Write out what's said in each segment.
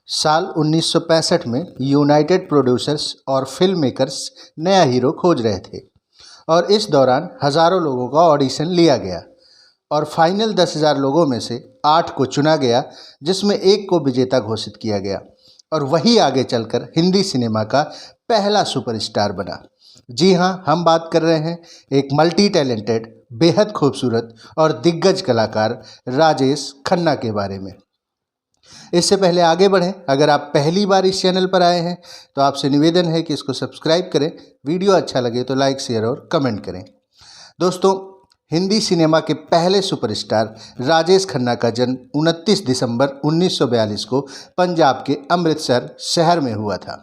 साल 1965 में United producers और फिल्म मेकर्स नया हीरो खोज रहे थे और इस दौरान हज़ारों लोगों का ऑडिशन लिया गया और फाइनल 10,000 लोगों में से 8 को चुना गया, जिसमें एक को विजेता घोषित किया गया और वही आगे चलकर हिंदी सिनेमा का पहला सुपरस्टार बना। जी हाँ, हम बात कर रहे हैं एक मल्टी टैलेंटेड, बेहद खूबसूरत और दिग्गज कलाकार राजेश खन्ना के बारे में। इससे पहले आगे बढ़ें, अगर आप पहली बार इस चैनल पर आए हैं तो आपसे निवेदन है कि इसको सब्सक्राइब करें। वीडियो अच्छा लगे तो लाइक, शेयर और कमेंट करें। दोस्तों, हिंदी सिनेमा के पहले सुपरस्टार राजेश खन्ना का जन्म 29 दिसंबर 1942 को पंजाब के अमृतसर शहर में हुआ था।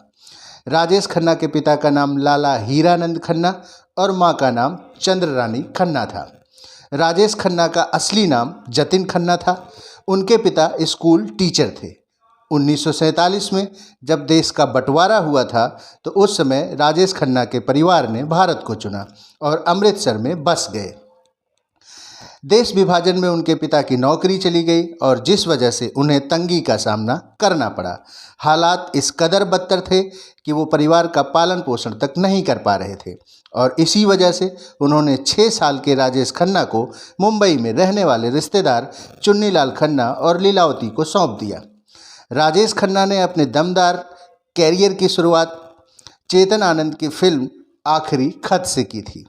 राजेश खन्ना के पिता का नाम लाला हीरानंद खन्ना और मां का नाम चंद्र रानी खन्ना था। राजेश खन्ना का असली नाम जतिन खन्ना था। उनके पिता स्कूल टीचर थे। 1947 में जब देश का बंटवारा हुआ था तो उस समय राजेश खन्ना के परिवार ने भारत को चुना और अमृतसर में बस गए। देश विभाजन में उनके पिता की नौकरी चली गई और जिस वजह से उन्हें तंगी का सामना करना पड़ा। हालात इस कदर बदतर थे कि वो परिवार का पालन पोषण तक नहीं कर पा रहे थे और इसी वजह से उन्होंने 6 साल के राजेश खन्ना को मुंबई में रहने वाले रिश्तेदार चुन्नीलाल खन्ना और लीलावती को सौंप दिया। राजेश खन्ना ने अपने दमदार कैरियर की शुरुआत चेतन आनंद की फिल्म आखिरी खत से की थी।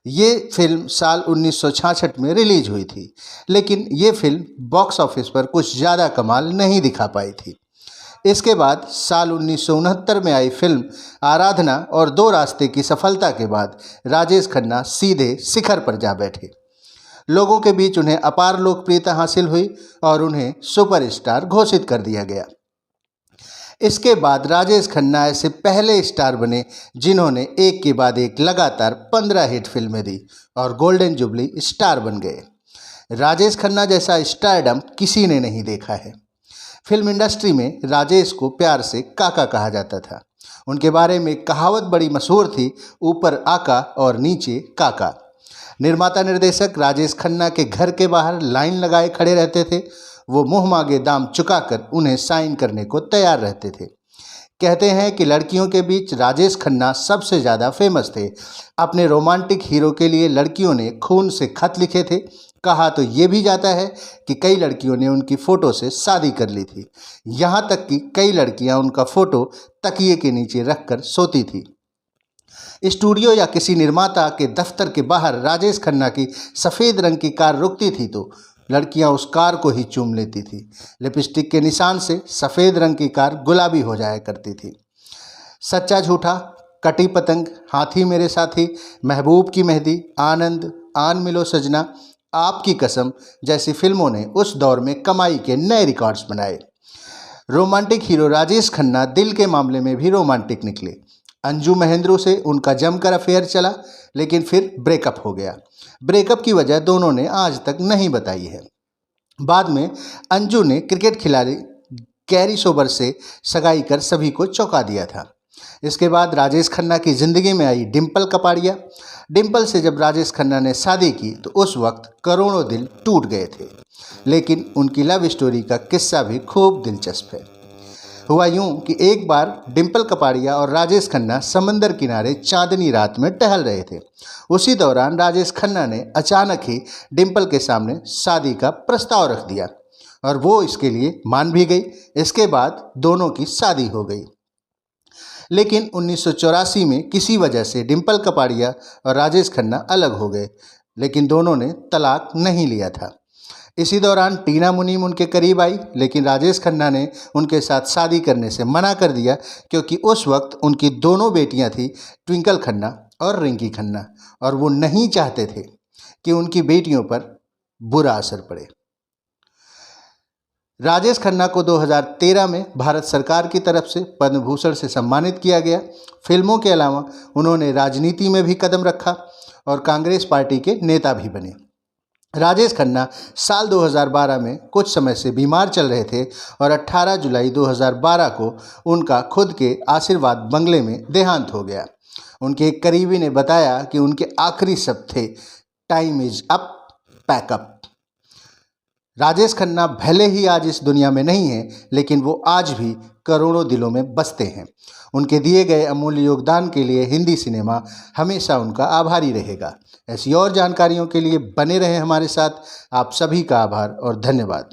ये फिल्म साल 1966 में रिलीज हुई थी, लेकिन ये फिल्म बॉक्स ऑफिस पर कुछ ज़्यादा कमाल नहीं दिखा पाई थी। इसके बाद साल 1969 में आई फिल्म आराधना और दो रास्ते की सफलता के बाद राजेश खन्ना सीधे शिखर पर जा बैठे। लोगों के बीच उन्हें अपार लोकप्रियता हासिल हुई और उन्हें सुपरस्टार घोषित कर दिया गया। इसके बाद राजेश खन्ना ऐसे पहले स्टार बने जिन्होंने एक के बाद एक लगातार 15 हिट फिल्में दी और गोल्डन जुबली स्टार बन गए। राजेश खन्ना जैसा स्टारडम किसी ने नहीं देखा है। फिल्म इंडस्ट्री में राजेश को प्यार से काका कहा जाता था। उनके बारे में एक कहावत बड़ी मशहूर थी, ऊपर आका और नीचे काका। निर्माता निर्देशक राजेश खन्ना के घर के बाहर लाइन लगाए खड़े रहते थे। वो मुंह मांगे दाम चुकाकर उन्हें साइन करने को तैयार रहते थे। कहते हैं कि लड़कियों के बीच राजेश खन्ना सबसे ज़्यादा फेमस थे। अपने रोमांटिक हीरो के लिए लड़कियों ने खून से खत लिखे थे। कहा तो ये भी जाता है कि कई लड़कियों ने उनकी फ़ोटो से शादी कर ली थी। यहाँ तक कि कई लड़कियाँ उनका फ़ोटो तकिए के नीचे रखकर सोती थी। स्टूडियो या किसी निर्माता के दफ्तर के बाहर राजेश खन्ना की सफ़ेद रंग की कार रुकती थी तो लड़कियां उस कार को ही चूम लेती थी। लिपस्टिक के निशान से सफ़ेद रंग की कार गुलाबी हो जाया करती थी। सच्चा झूठा, कटी पतंग, हाथी मेरे साथी, महबूब की मेहंदी, आनंद, आन मिलो सजना, आपकी कसम जैसी फिल्मों ने उस दौर में कमाई के नए रिकॉर्ड्स बनाए। रोमांटिक हीरो राजेश खन्ना दिल के मामले में भी रोमांटिक निकले। अंजू महेंद्रू से उनका जमकर अफेयर चला, लेकिन फिर ब्रेकअप हो गया। ब्रेकअप की वजह दोनों ने आज तक नहीं बताई है। बाद में अंजू ने क्रिकेट खिलाड़ी गैरी सोबर से सगाई कर सभी को चौंका दिया था। इसके बाद राजेश खन्ना की ज़िंदगी में आई डिम्पल कपाड़िया। डिम्पल से जब राजेश खन्ना ने शादी की तो उस वक्त करोड़ों दिल टूट गए थे, लेकिन उनकी लव स्टोरी का किस्सा भी खूब दिलचस्प है। हुआ यूं कि एक बार डिम्पल कपाड़िया और राजेश खन्ना समंदर किनारे चांदनी रात में टहल रहे थे। उसी दौरान राजेश खन्ना ने अचानक ही डिम्पल के सामने शादी का प्रस्ताव रख दिया और वो इसके लिए मान भी गई। इसके बाद दोनों की शादी हो गई। लेकिन 1984 में किसी वजह से डिम्पल कपाड़िया और राजेश खन्ना अलग हो गए, लेकिन दोनों ने तलाक नहीं लिया था। इसी दौरान टीना मुनीम उनके करीब आई, लेकिन राजेश खन्ना ने उनके साथ शादी करने से मना कर दिया क्योंकि उस वक्त उनकी दोनों बेटियां थीं, ट्विंकल खन्ना और रिंकी खन्ना, और वो नहीं चाहते थे कि उनकी बेटियों पर बुरा असर पड़े। राजेश खन्ना को 2013 में भारत सरकार की तरफ से पद्म भूषण से सम्मानित किया गया। फिल्मों के अलावा उन्होंने राजनीति में भी कदम रखा और कांग्रेस पार्टी के नेता भी बने। राजेश खन्ना साल 2012 में कुछ समय से बीमार चल रहे थे और 18 जुलाई 2012 को उनका खुद के आशीर्वाद बंगले में देहांत हो गया। उनके एक करीबी ने बताया कि उनके आखिरी शब्द थे, time is up, pack up. Rajesh Khanna भले ही आज इस दुनिया में नहीं है, लेकिन वो आज भी करोड़ों दिलों में बसते हैं। उनके दिए गए अमूल्य योगदान के लिए हिंदी सिनेमा हमेशा उनका आभारी रहेगा। ऐसी और जानकारियों के लिए बने रहें हमारे साथ। आप सभी का आभार और धन्यवाद।